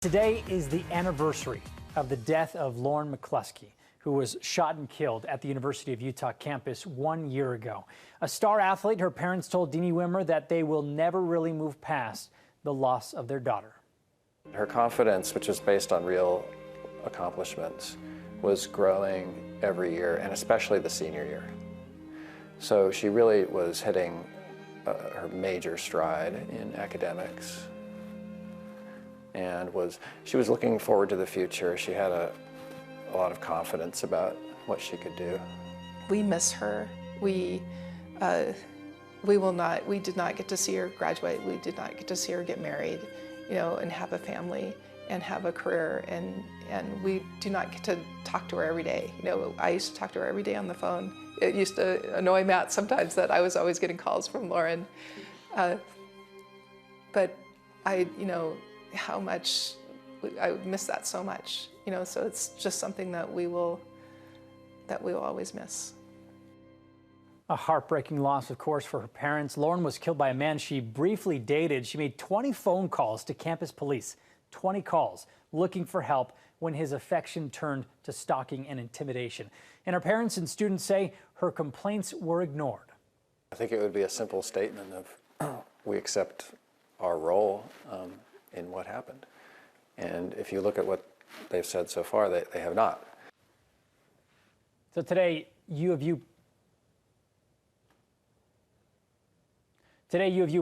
Today is the anniversary of the death of Lauren McCluskey, who was shot and killed at the University of Utah campus 1 year ago. A star athlete, her parents told Deanie Wimmer that they will never really move past the loss of their daughter. Her confidence, which is based on real accomplishments, was growing every year, and especially the senior year. So she really was hitting her major stride in academics. And she was looking forward to the future. She had a lot of confidence about what she could do. We miss her. We did not get to see her graduate. We did not get to see her get married, and have a family and have a career. And we do not get to talk to her every day. I used to talk to her every day on the phone. It used to annoy Matt sometimes that I was always getting calls from Lauren. But how much I miss that so much, so it's just something that we will always miss. A heartbreaking loss, of course, for her parents. Lauren was killed by a man she briefly dated. She made 20 phone calls to campus police, 20 calls looking for help when his affection turned to stalking and intimidation. And her parents and students say her complaints were ignored. I think it would be a simple statement of we accept our role in what happened. And if you look at what they've said so far, they have not. So today, U of U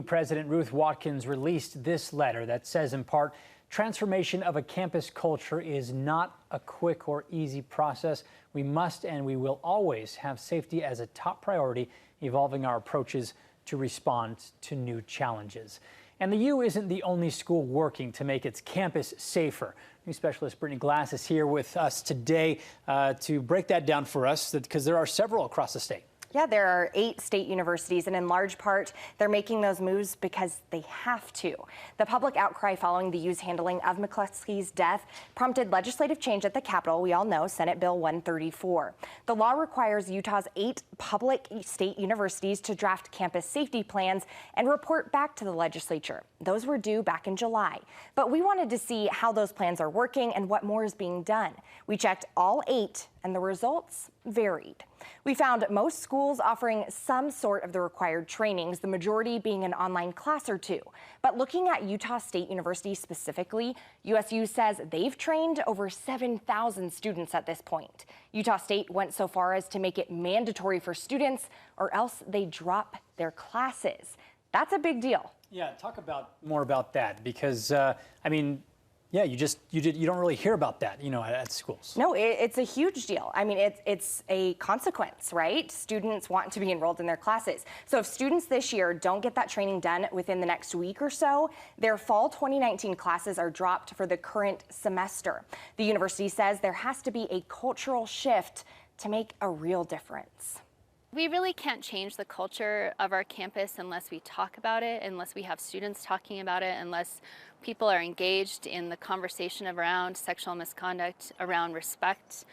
President Ruth Watkins released this letter that says, in part, transformation of a campus culture is not a quick or easy process. We must and we will always have safety as a top priority, evolving our approaches to respond to new challenges. And the U isn't the only school working to make its campus safer. News specialist Brittany Glass is here with us today to break that down for us, because there are several across the state. Yeah, there are 8 state universities, and in large part, they're making those moves because they have to. The public outcry following the U's handling of McCluskey's death prompted legislative change at the Capitol. We all know Senate Bill 134. The law requires Utah's 8 public state universities to draft campus safety plans and report back to the legislature. Those were due back in July. But we wanted to see how those plans are working and what more is being done. We checked all 8, and the results varied. We found most schools offering some sort of the required trainings, the majority being an online class or two. But looking at Utah State University specifically, USU says they've trained over 7,000 students at this point. Utah State went so far as to make it mandatory for students, or else they drop their classes. That's a big deal. Yeah, talk more about that, because yeah, you don't really hear about that, at schools. No, it's a huge deal. It's a consequence, right? Students want to be enrolled in their classes. So if students this year don't get that training done within the next week or so, their fall 2019 classes are dropped for the current semester. The university says there has to be a cultural shift to make a real difference. We really can't change the culture of our campus unless we talk about it, unless we have students talking about it, unless people are engaged in the conversation around sexual misconduct, around respect.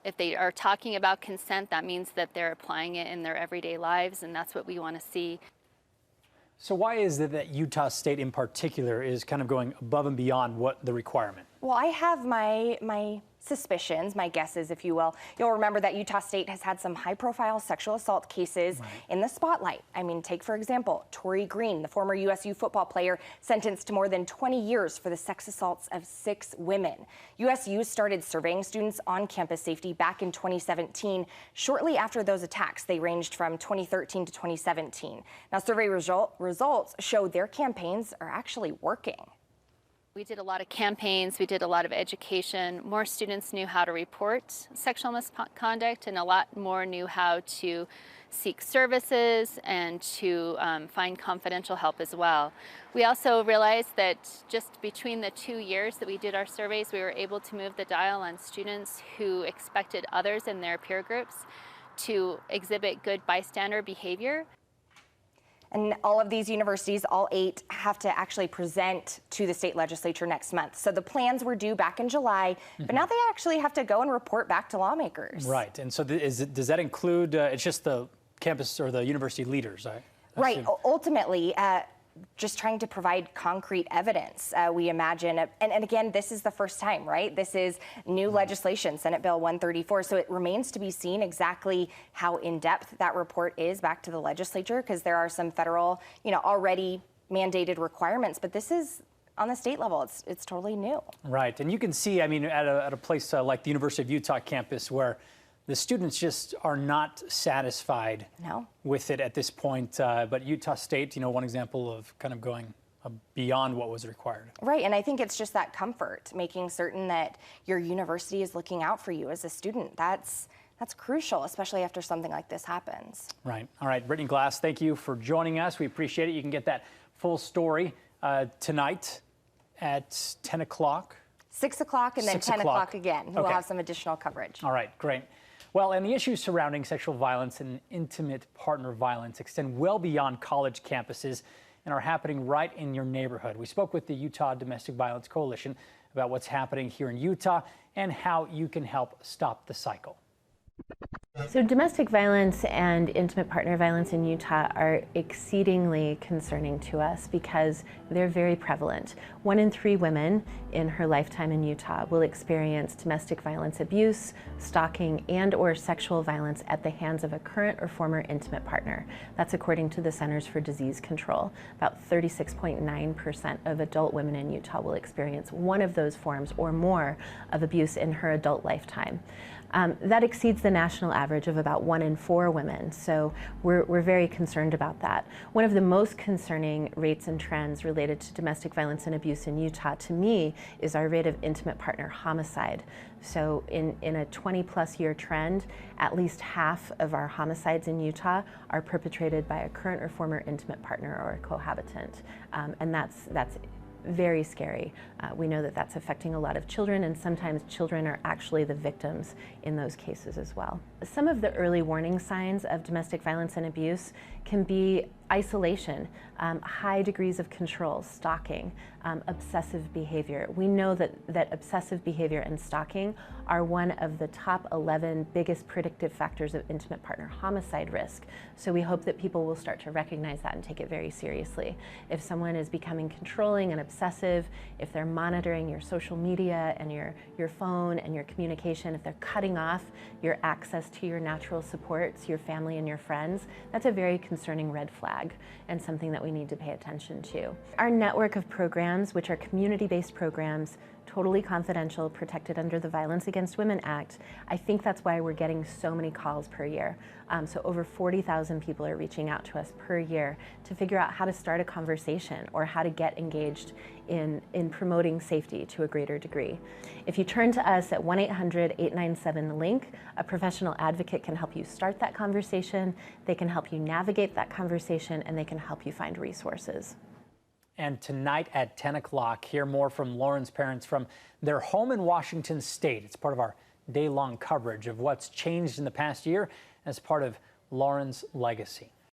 If they are talking about consent, that means that they're applying it in their everyday lives, and that's what we want to see. So why is it that Utah State in particular is kind of going above and beyond what the requirement? Well, I have my suspicions, my guesses, if you will. You'll remember that Utah State has had some high-profile sexual assault cases in the spotlight. Take, for example, Torrey Green, the former USU football player, sentenced to more than 20 years for the sex assaults of 6 women. USU started surveying students on campus safety back in 2017. Shortly after those attacks, they ranged from 2013 to 2017. Now, survey results show their campaigns are actually working. We did a lot of campaigns, we did a lot of education. More students knew how to report sexual misconduct, and a lot more knew how to seek services and to find confidential help as well. We also realized that just between the 2 years that we did our surveys, we were able to move the dial on students who expected others in their peer groups to exhibit good bystander behavior. And all of these universities, all 8, have to actually present to the state legislature next month. So the plans were due back in July, but now they actually have to go and report back to lawmakers. Right. And so does that include, it's just the campus or the university leaders, Right. Ultimately, just trying to provide concrete evidence, we imagine. And again, this is the first time, right? This is new legislation, Senate Bill 134. So it remains to be seen exactly how in-depth that report is back to the legislature, because there are some federal, already mandated requirements. But this is on the state level. It's totally new. Right. And you can see, I mean, at a place like the University of Utah campus, where the students just are not satisfied with it at this point. But Utah State, one example of kind of going beyond what was required. Right, and I think it's just that comfort, making certain that your university is looking out for you as a student. That's crucial, especially after something like this happens. Right. All right, Brittany Glass, thank you for joining us. We appreciate it. You can get that full story tonight at 10 o'clock. 6 o'clock and then 6 10 o'clock o'clock again. We'll have some additional coverage. All right, great. Well, and the issues surrounding sexual violence and intimate partner violence extend well beyond college campuses and are happening right in your neighborhood. We spoke with the Utah Domestic Violence Coalition about what's happening here in Utah and how you can help stop the cycle. So domestic violence and intimate partner violence in Utah are exceedingly concerning to us because they're very prevalent. 1 in 3 women in her lifetime in Utah will experience domestic violence abuse, stalking, and/or sexual violence at the hands of a current or former intimate partner. That's according to the Centers for Disease Control. About 36.9% of adult women in Utah will experience one of those forms or more of abuse in her adult lifetime. That exceeds the national average of about 1 in 4 women, so we're very concerned about that. One of the most concerning rates and trends related to domestic violence and abuse in Utah, to me, is our rate of intimate partner homicide. So in a 20-plus year trend, at least half of our homicides in Utah are perpetrated by a current or former intimate partner or a cohabitant, and that's very scary. We know that that's affecting a lot of children, and sometimes children are actually the victims in those cases as well. Some of the early warning signs of domestic violence and abuse can be isolation, high degrees of control, stalking, obsessive behavior. We know that obsessive behavior and stalking are one of the top 11 biggest predictive factors of intimate partner homicide risk. So we hope that people will start to recognize that and take it very seriously. If someone is becoming controlling and obsessive, if they're monitoring your social media and your phone and your communication, if they're cutting off your access to your natural supports, your family and your friends, that's a very concerning red flag and something that we need to pay attention to. Our network of programs, which are community-based programs, totally confidential, protected under the Violence Against Women Act, I think that's why we're getting so many calls per year. So over 40,000 people are reaching out to us per year to figure out how to start a conversation or how to get engaged in promoting safety to a greater degree. If you turn to us at 1-800-897-LINK, a professional advocate can help you start that conversation, they can help you navigate that conversation, and they can help you find resources. And tonight at 10 o'clock, hear more from Lauren's parents from their home in Washington State. It's part of our day-long coverage of what's changed in the past year as part of Lauren's legacy.